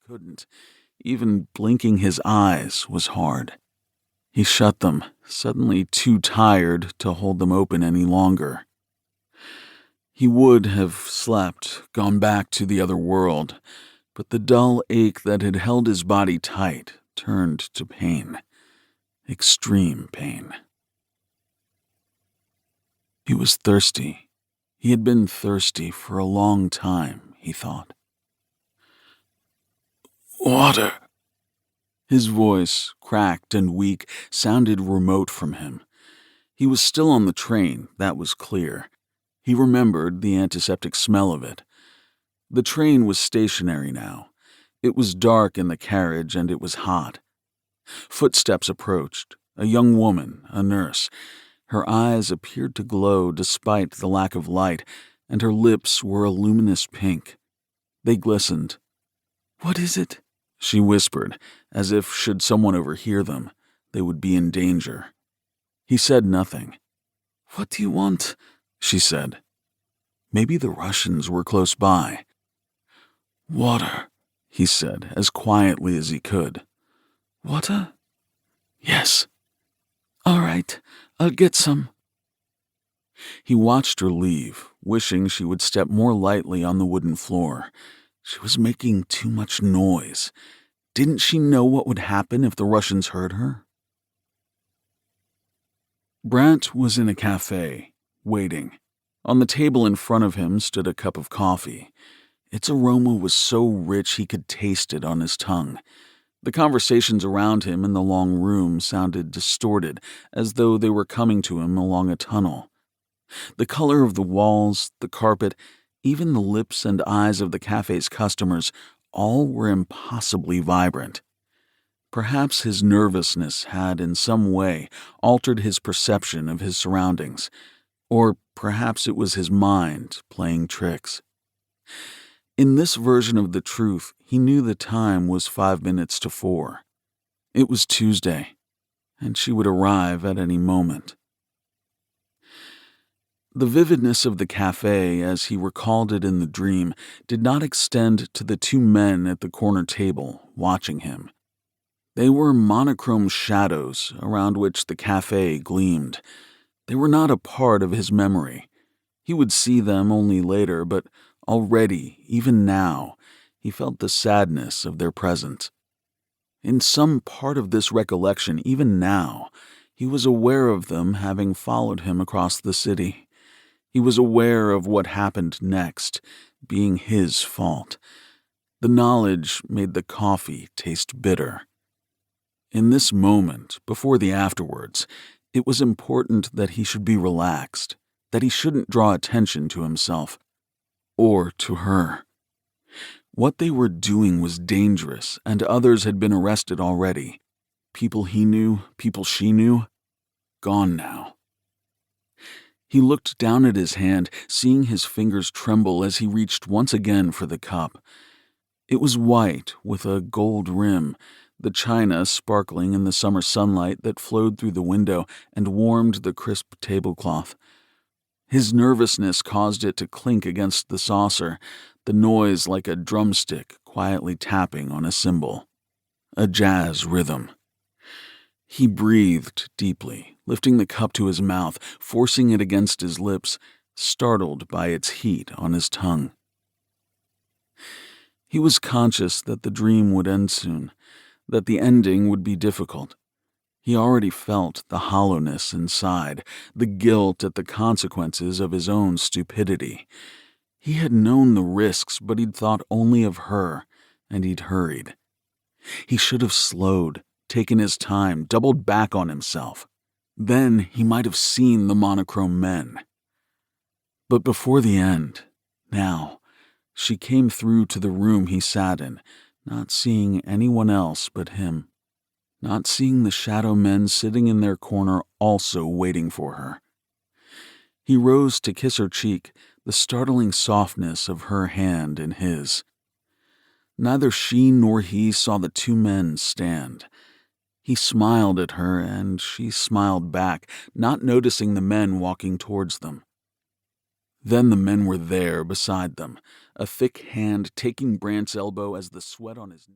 couldn't. Even blinking his eyes was hard. He shut them, suddenly too tired to hold them open any longer. He would have slept, gone back to the other world, but the dull ache that had held his body tight turned to pain. Extreme pain. He was thirsty. He had been thirsty for a long time, he thought. Water. His voice, cracked and weak, sounded remote from him. He was still on the train, that was clear. He remembered the antiseptic smell of it. The train was stationary now. It was dark in the carriage and it was hot. Footsteps approached. A young woman, a nurse. Her eyes appeared to glow despite the lack of light, and her lips were a luminous pink. They glistened. "What is it?" she whispered, as if should someone overhear them, they would be in danger. He said nothing. "What do you want?" she said. Maybe the Russians were close by. "Water," he said, as quietly as he could. "Water?" "Yes." "All right, I'll get some." He watched her leave, wishing she would step more lightly on the wooden floor. She was making too much noise. Didn't she know what would happen if the Russians heard her? Brandt was in a cafe, waiting. On the table in front of him stood a cup of coffee. Its aroma was so rich he could taste it on his tongue. The conversations around him in the long room sounded distorted, as though they were coming to him along a tunnel. The color of the walls, the carpet, even the lips and eyes of the cafe's customers, all were impossibly vibrant. Perhaps his nervousness had in some way altered his perception of his surroundings, or perhaps it was his mind playing tricks. In this version of the truth, he knew the time was 5 minutes to 4. It was Tuesday, and she would arrive at any moment. The vividness of the cafe, as he recalled it in the dream, did not extend to the 2 men at the corner table watching him. They were monochrome shadows around which the cafe gleamed. They were not a part of his memory. He would see them only later, but already, even now, he felt the sadness of their presence. In some part of this recollection, even now, he was aware of them having followed him across the city. He was aware of what happened next, being his fault. The knowledge made the coffee taste bitter. In this moment, before the afterwards, it was important that he should be relaxed, that he shouldn't draw attention to himself, or to her. What they were doing was dangerous, and others had been arrested already. People he knew, people she knew, gone now. He looked down at his hand, seeing his fingers tremble as he reached once again for the cup. It was white, with a gold rim, the china sparkling in the summer sunlight that flowed through the window and warmed the crisp tablecloth. His nervousness caused it to clink against the saucer, the noise like a drumstick quietly tapping on a cymbal. A jazz rhythm. He breathed deeply, lifting the cup to his mouth, forcing it against his lips, startled by its heat on his tongue. He was conscious that the dream would end soon, that the ending would be difficult. He already felt the hollowness inside, the guilt at the consequences of his own stupidity. He had known the risks, but he'd thought only of her, and he'd hurried. He should have slowed, taken his time, doubled back on himself. Then he might have seen the monochrome men. But before the end, now, she came through to the room he sat in, not seeing anyone else but him, not seeing the shadow men sitting in their corner also waiting for her. He rose to kiss her cheek, the startling softness of her hand in his. Neither she nor he saw the 2 men stand. He smiled at her, and she smiled back, not noticing the men walking towards them. Then the men were there beside them, a thick hand taking Brandt's elbow as the sweat on his